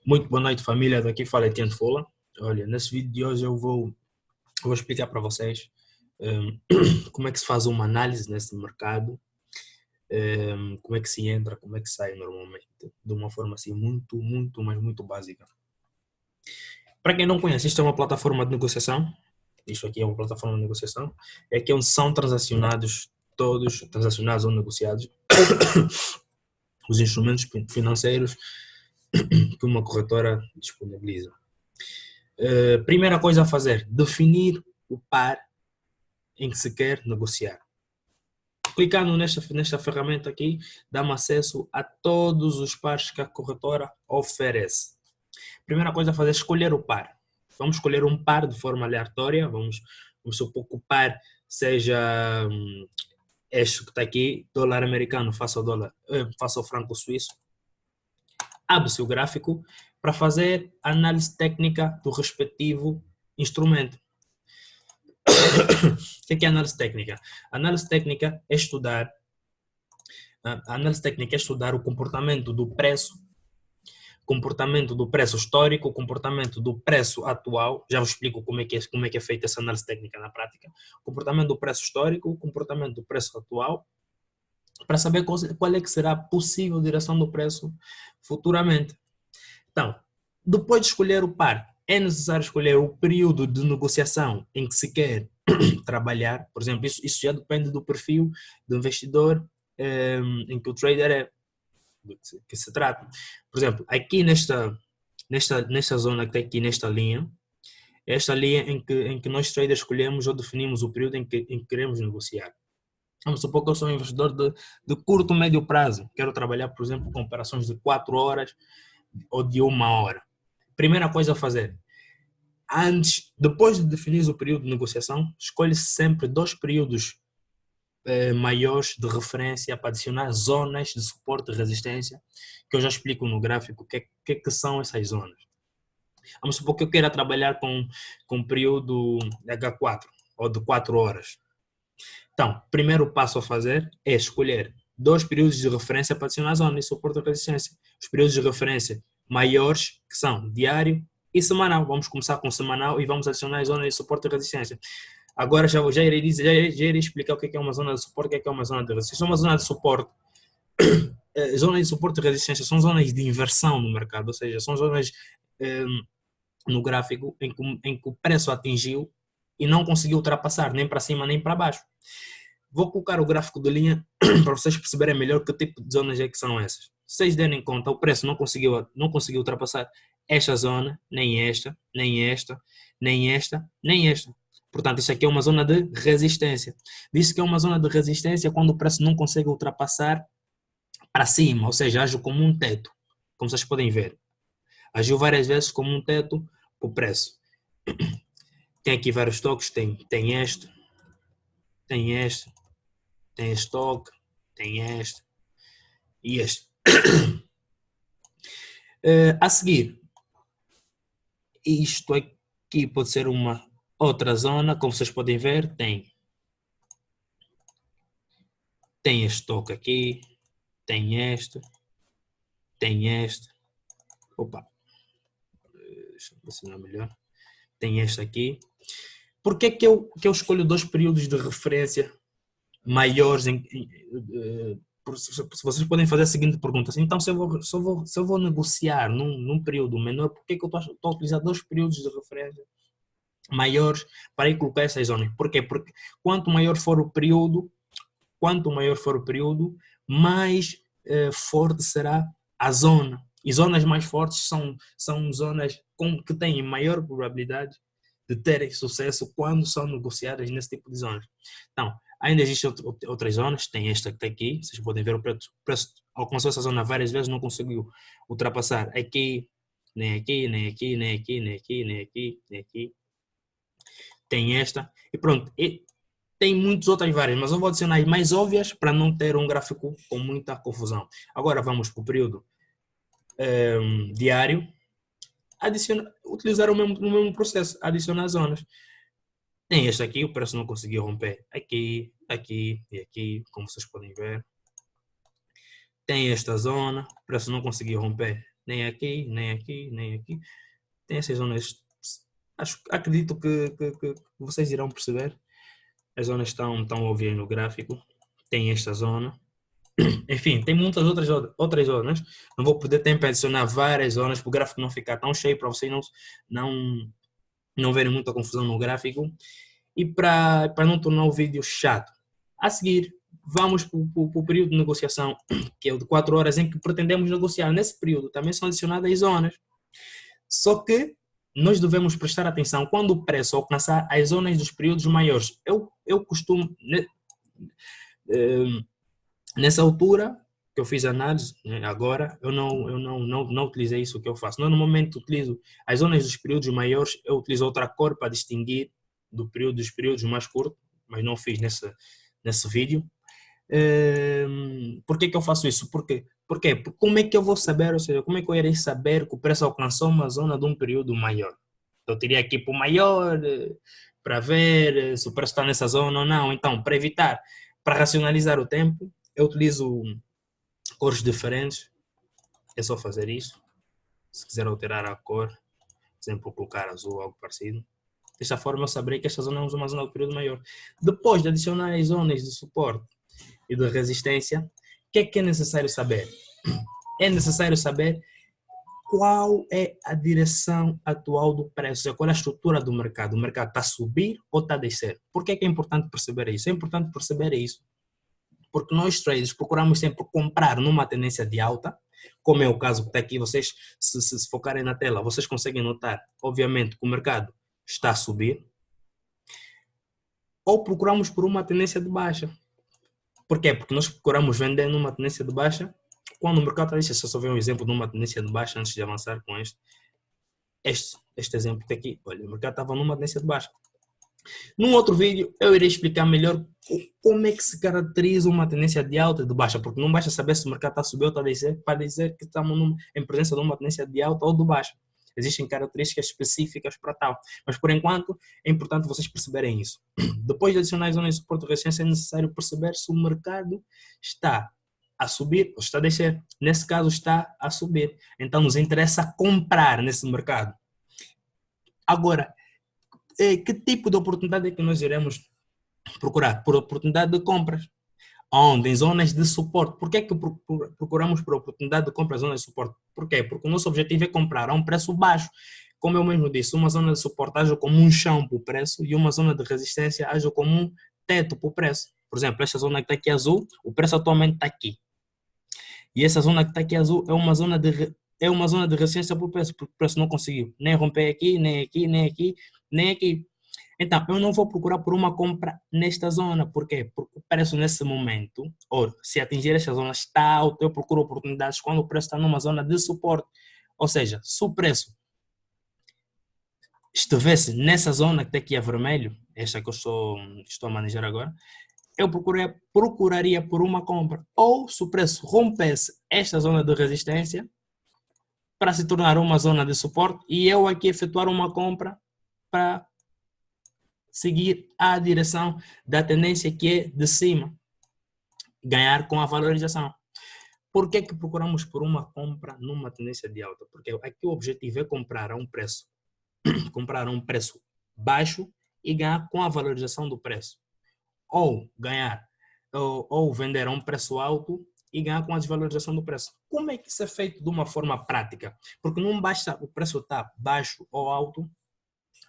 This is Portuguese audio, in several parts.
Muito boa noite, família. Daqui fala Etienne Fola. Olha, nesse vídeo de hoje eu vou explicar para vocês como é que se faz uma análise nesse mercado, como é que se entra, como é que sai normalmente, de uma forma assim mas muito básica. Para quem não conhece, isto é uma plataforma de negociação. Isto aqui é uma plataforma de negociação. É aqui onde são transacionados ou negociados os instrumentos financeiros que uma corretora disponibiliza. Primeira coisa a fazer, definir o par em que se quer negociar. Clicando nesta ferramenta aqui, dá-me acesso a todos os pares que a corretora oferece. Primeira coisa a fazer é escolher o par. Vamos escolher um par de forma aleatória, vamos supor que o par seja este que está aqui, dólar americano face ao franco suíço. Abre-se o gráfico para fazer a análise técnica do respectivo instrumento. O que é análise técnica? A análise técnica é estudar o comportamento do preço histórico, comportamento do preço atual. Já vos explico como é que é feita essa análise técnica na prática. Comportamento do preço histórico, comportamento do preço atual, para saber qual é que será a possível direção do preço futuramente. Então, depois de escolher o par, é necessário escolher o período de negociação em que se quer trabalhar. Por exemplo, isso já depende do perfil do investidor em que o trader é, do que se trata. Por exemplo, aqui nesta zona que está aqui, nesta linha, esta linha em que nós traders escolhemos ou definimos o período em que queremos negociar. Vamos supor que eu sou um investidor de curto, médio prazo. Quero trabalhar, por exemplo, com operações de 4 horas ou de 1 hora. Primeira coisa a fazer, depois de definir o período de negociação, escolhe-se sempre 2 períodos maiores de referência para adicionar zonas de suporte e resistência, que eu já explico no gráfico o que são essas zonas. Vamos supor que eu queira trabalhar com um período H4 ou de 4 horas. Então, o primeiro passo a fazer é escolher 2 períodos de referência para adicionar zonas de suporte e resistência. Os períodos de referência maiores, que são diário e semanal. Vamos começar com semanal e vamos adicionar as zonas de suporte e resistência. Agora já irei explicar o que é uma zona de suporte e o que é uma zona de resistência. Uma zona de suporte, zonas de suporte e resistência são zonas de inversão no mercado, ou seja, são zonas no gráfico em que o preço atingiu e não conseguiu ultrapassar nem para cima nem para baixo. Vou colocar o gráfico de linha para vocês perceberem melhor que tipo de zonas é que são essas. Se vocês derem conta, o preço não conseguiu ultrapassar esta zona, nem esta, nem esta, nem esta, nem esta. Portanto, isso aqui é uma zona de resistência. Diz que é uma zona de resistência quando o preço não consegue ultrapassar para cima, ou seja, age como um teto, como vocês podem ver. Agiu várias vezes como um teto para o preço. Tem aqui vários toques, tem este, tem este toque, tem este e este. A seguir, isto aqui pode ser uma outra zona, como vocês podem ver, tem este toque aqui, tem este, opa, deixa eu ver se não é melhor, tem este aqui. Por que eu escolho 2 períodos de referência maiores? Se vocês podem fazer a seguinte pergunta, assim, então se eu vou negociar num período menor, por que eu estou a utilizar 2 períodos de referência maiores para ir colocar essas zonas? Por quê? Porque quanto maior for o período, mais forte será a zona. E zonas mais fortes são zonas que têm maior probabilidade de terem sucesso quando são negociadas nesse tipo de zonas. Então, ainda existem outras zonas, tem esta que está aqui, vocês podem ver o preço alcançou essa zona várias vezes, não conseguiu ultrapassar aqui, nem aqui, nem aqui, nem aqui, nem aqui, nem aqui, nem aqui. Tem esta, e pronto. E tem muitas outras várias, mas eu vou adicionar as mais óbvias para não ter um gráfico com muita confusão. Agora vamos para o período diário. Utilizar o mesmo processo, adicionar zonas. Tem este aqui, o preço não conseguiu romper aqui, aqui e aqui, como vocês podem ver. Tem esta zona, o preço não conseguiu romper nem aqui, nem aqui, nem aqui. Tem essas zonas, acredito que vocês irão perceber. As zonas estão óbvias no gráfico. Tem esta zona. Enfim, tem muitas outras zonas. Não vou poder tempo adicionar várias zonas para o gráfico não ficar tão cheio, para vocês não, não verem muita confusão no gráfico e para não tornar o vídeo chato. A seguir, vamos para o período de negociação, que é o de 4 horas, em que pretendemos negociar. Nesse período também são adicionadas as zonas. Só que nós devemos prestar atenção quando o preço alcançar as zonas dos períodos maiores. Eu costumo, nessa altura que eu fiz a análise, né, agora, eu não utilizei isso que eu faço. Normalmente utilizo as zonas dos períodos maiores, eu utilizo outra cor para distinguir dos períodos mais curtos, mas não fiz nesse vídeo. Por que eu faço isso? Por quê? Porque como é que eu vou saber, ou seja, como é que eu irei saber que o preço alcançou uma zona de um período maior? Eu teria que ir para o maior para ver se o preço está nessa zona ou não. Então, para evitar, para racionalizar o tempo, eu utilizo cores diferentes. É só fazer isso. Se quiser alterar a cor, por exemplo, colocar azul, algo parecido. Desta forma, eu saberei que esta zona é uma zona do período maior. Depois de adicionar as zonas de suporte e de resistência, o que é necessário saber? É necessário saber qual é a direção atual do preço, qual é a estrutura do mercado. O mercado está a subir ou está a descer? Por que é importante perceber isso? É importante perceber isso porque nós traders procuramos sempre comprar numa tendência de alta, como é o caso que está aqui, vocês se focarem na tela, vocês conseguem notar, obviamente, que o mercado está a subir, ou procuramos por uma tendência de baixa. Por quê? Porque nós procuramos vender numa tendência de baixa, quando o mercado está a descer. Se eu só ver um exemplo de uma tendência de baixa antes de avançar com este exemplo aqui, olha, o mercado estava numa tendência de baixa. Num outro vídeo, eu irei explicar melhor como é que se caracteriza uma tendência de alta e de baixa, porque não basta saber se o mercado está a subir ou está a descer, para dizer que estamos em presença de uma tendência de alta ou de baixa. Existem características específicas para tal, mas por enquanto é importante vocês perceberem isso. Depois de adicionar as zonas de suporte e resistência, é necessário perceber se o mercado está a subir ou está a descer. Nesse caso, está a subir. Então, nos interessa comprar nesse mercado. Agora, que tipo de oportunidade é que nós iremos procurar? Por oportunidade de compras. Onde? Em zonas de suporte. Por que é que procuramos por oportunidade de compra em zonas de suporte? Por quê? Porque o nosso objetivo é comprar a um preço baixo. Como eu mesmo disse, uma zona de suporte age como um chão para o preço e uma zona de resistência age como um teto para o preço. Por exemplo, esta zona que está aqui azul, o preço atualmente está aqui. E essa zona que está aqui azul é uma zona de resistência para o preço, porque o preço não conseguiu nem romper aqui, nem aqui, nem aqui, nem aqui. Então, eu não vou procurar por uma compra nesta zona. Por quê? Porque o preço nesse momento, ou se atingir esta zona está alto, eu procuro oportunidades quando o preço está numa zona de suporte. Ou seja, se o preço estivesse nessa zona que está aqui a vermelho, esta que eu estou a manejar agora, eu procuraria por uma compra. Ou se o preço rompesse esta zona de resistência para se tornar uma zona de suporte e eu aqui efetuar uma compra para seguir a direção da tendência que é de cima, ganhar com a valorização. Por que procuramos por uma compra numa tendência de alta? Porque aqui o objetivo é comprar a um preço baixo e ganhar com a valorização do preço. Ou ganhar, ou vender a um preço alto e ganhar com a desvalorização do preço. Como é que isso é feito de uma forma prática? Porque não basta o preço estar baixo ou alto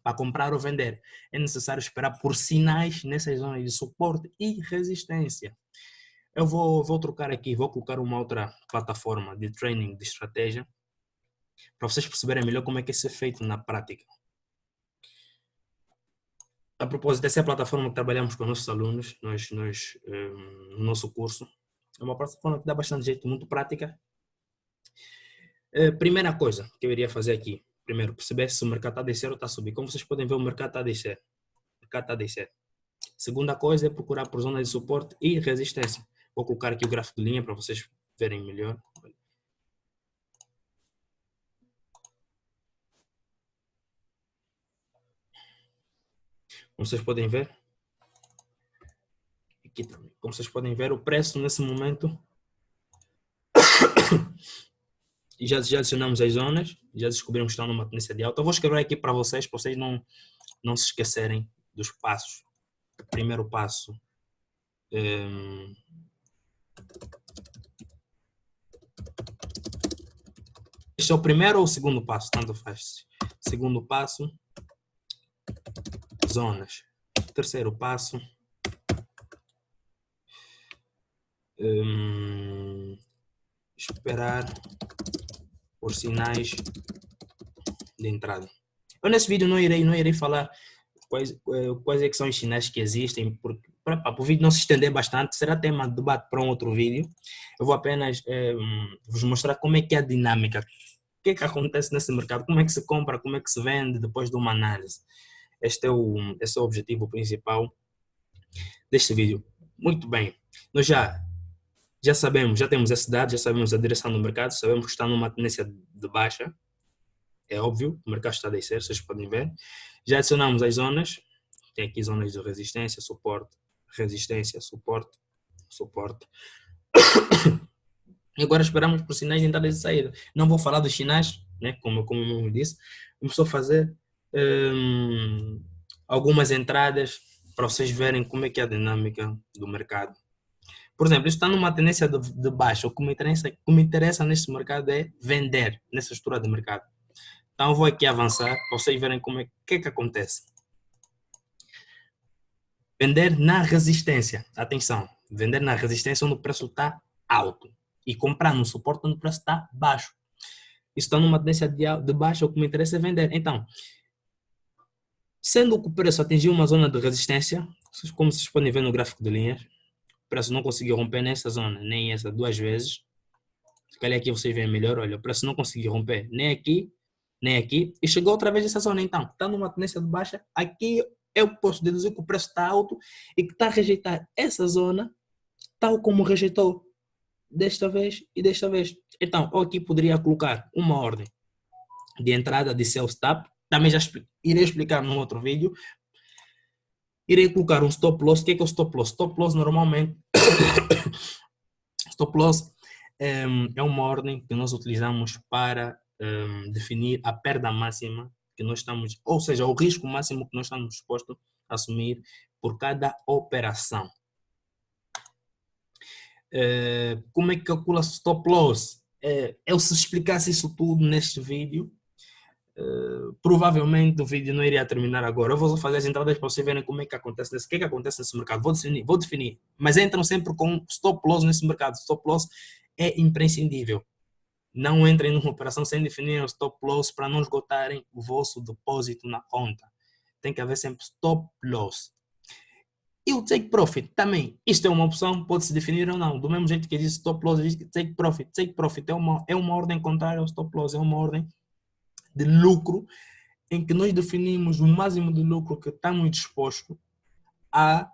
para comprar ou vender. É necessário esperar por sinais nessas zonas de suporte e resistência. Eu vou trocar aqui, vou colocar uma outra plataforma de training de estratégia para vocês perceberem melhor como é que isso é feito na prática. A propósito, essa é a plataforma que trabalhamos com os nossos alunos, no nosso curso. É uma plataforma que dá bastante jeito, muito prática. Primeira coisa que eu iria fazer aqui, primeiro, perceber se o mercado está a descer ou está a subir. Como vocês podem ver, o mercado está a descer. O mercado está a descer. Segunda coisa é procurar por zonas de suporte e resistência. Vou colocar aqui o gráfico de linha para vocês verem melhor. Como vocês podem ver, aqui também. Como vocês podem ver, o preço nesse momento já adicionamos as zonas, já descobrimos que estão numa tendência de alta. Eu vou escrever aqui para vocês não se esquecerem dos passos. O primeiro passo, este é o primeiro ou o segundo passo, tanto faz. Segundo passo, zonas. Terceiro passo, esperar por sinais de entrada. Eu nesse vídeo não irei falar quais é que são os sinais que existem, porque para o vídeo não se estender bastante, será tema de debate para um outro vídeo. Eu vou apenas vos mostrar como é que é a dinâmica, o que é que acontece nesse mercado, como é que se compra, como é que se vende depois de uma análise. Esse é o objetivo principal deste vídeo. Muito bem, nós já sabemos, já temos esse dado, já sabemos a direção do mercado, sabemos que está numa tendência de baixa, é óbvio, o mercado está a descer, vocês podem ver. Já adicionamos as zonas, tem aqui zonas de resistência, suporte, suporte. E agora esperamos por sinais de entrada e de saída. Não vou falar dos sinais, né, como eu disse, vamos só fazer algumas entradas para vocês verem como é que é a dinâmica do mercado. Por exemplo, isso está numa tendência de baixa. O que me interessa neste mercado é vender, nessa estrutura de mercado. Então eu vou aqui avançar para vocês verem como é que acontece. Vender na resistência. Atenção, vender na resistência onde o preço está alto e comprar no suporte onde o preço está baixo. Isso está numa tendência de baixa, o que me interessa é vender. Então, sendo que o preço atingiu uma zona de resistência, como vocês podem ver no gráfico de linhas, o preço não conseguiu romper nessa zona, nem essa duas vezes. Se calhar aqui vocês veem melhor, olha, o preço não conseguiu romper nem aqui, e chegou outra vez nessa zona. Então, está numa tendência de baixa, aqui eu posso deduzir que o preço está alto e que está a rejeitar essa zona, tal como rejeitou desta vez e desta vez. Então, eu aqui poderia colocar uma ordem de entrada de sell stop, também já irei explicar num outro vídeo. Irei colocar um stop loss. O que é o stop loss? Stop loss normalmente stop loss é uma ordem que nós utilizamos para definir a perda máxima que nós estamos, ou seja, o risco máximo que nós estamos dispostos a assumir por cada operação. Como é que calcula stop loss? Eu se explicasse isso tudo neste vídeo, provavelmente o vídeo não iria terminar agora. Eu vou só fazer as entradas para vocês verem como é que acontece o que é que acontece nesse mercado. Vou definir, mas entram sempre com stop loss nesse mercado. Stop loss é imprescindível. Não entrem numa operação sem definir o stop loss para não esgotarem o vosso depósito na conta. Tem que haver sempre stop loss. E o take profit também. Isto é uma opção, pode-se definir ou não. Do mesmo jeito que existe stop loss, existe take profit. Take profit é uma ordem contrária ao stop loss, é uma ordem de lucro em que nós definimos o máximo de lucro que estamos dispostos a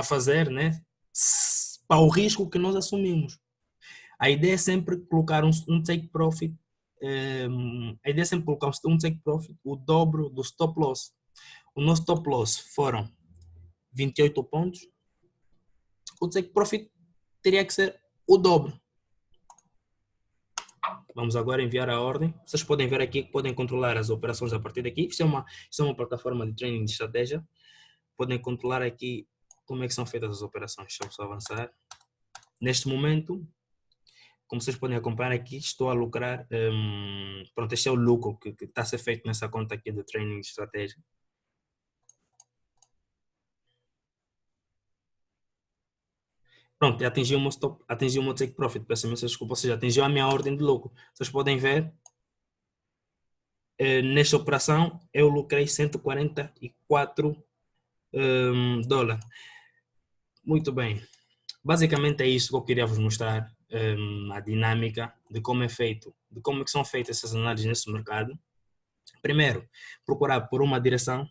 fazer, né, para o risco que nós assumimos. A ideia é sempre colocar um take profit, a ideia é sempre colocar um take profit o dobro do stop loss. O nosso stop loss foram 28 pontos, o take profit teria que ser o dobro. Vamos agora enviar a ordem. Vocês podem ver aqui que podem controlar as operações a partir daqui. Isso é uma plataforma de training de estratégia. Podem controlar aqui como é que são feitas as operações. Deixa eu só avançar. Neste momento, como vocês podem acompanhar aqui, estou a lucrar. Pronto, este é o lucro que está a ser feito nessa conta aqui de training de estratégia. Pronto, atingiu o meu take profit. Peço imensa desculpa, ou seja, atingiu a minha ordem de lucro. Vocês podem ver, nesta operação, eu lucrei 144 dólares. Muito bem. Basicamente é isso que eu queria vos mostrar, a dinâmica de como é feito, de como é que são feitas essas análises nesse mercado. Primeiro, procurar por uma direção,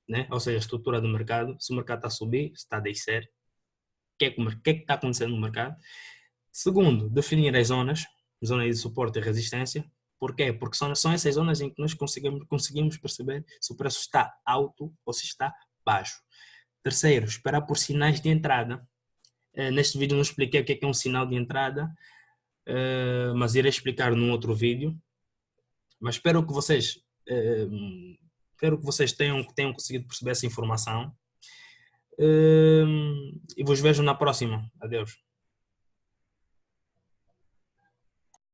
né? Ou seja, a estrutura do mercado. Se o mercado está a subir, se está a descer, o que é que está acontecendo no mercado. Segundo, definir as zonas de suporte e resistência. Por quê? Porque são essas zonas em que nós conseguimos perceber se o preço está alto ou se está baixo. Terceiro, esperar por sinais de entrada. Neste vídeo não expliquei o que é um sinal de entrada, mas irei explicar num outro vídeo. Mas espero que vocês tenham conseguido perceber essa informação. E vos vejo na próxima. Adeus.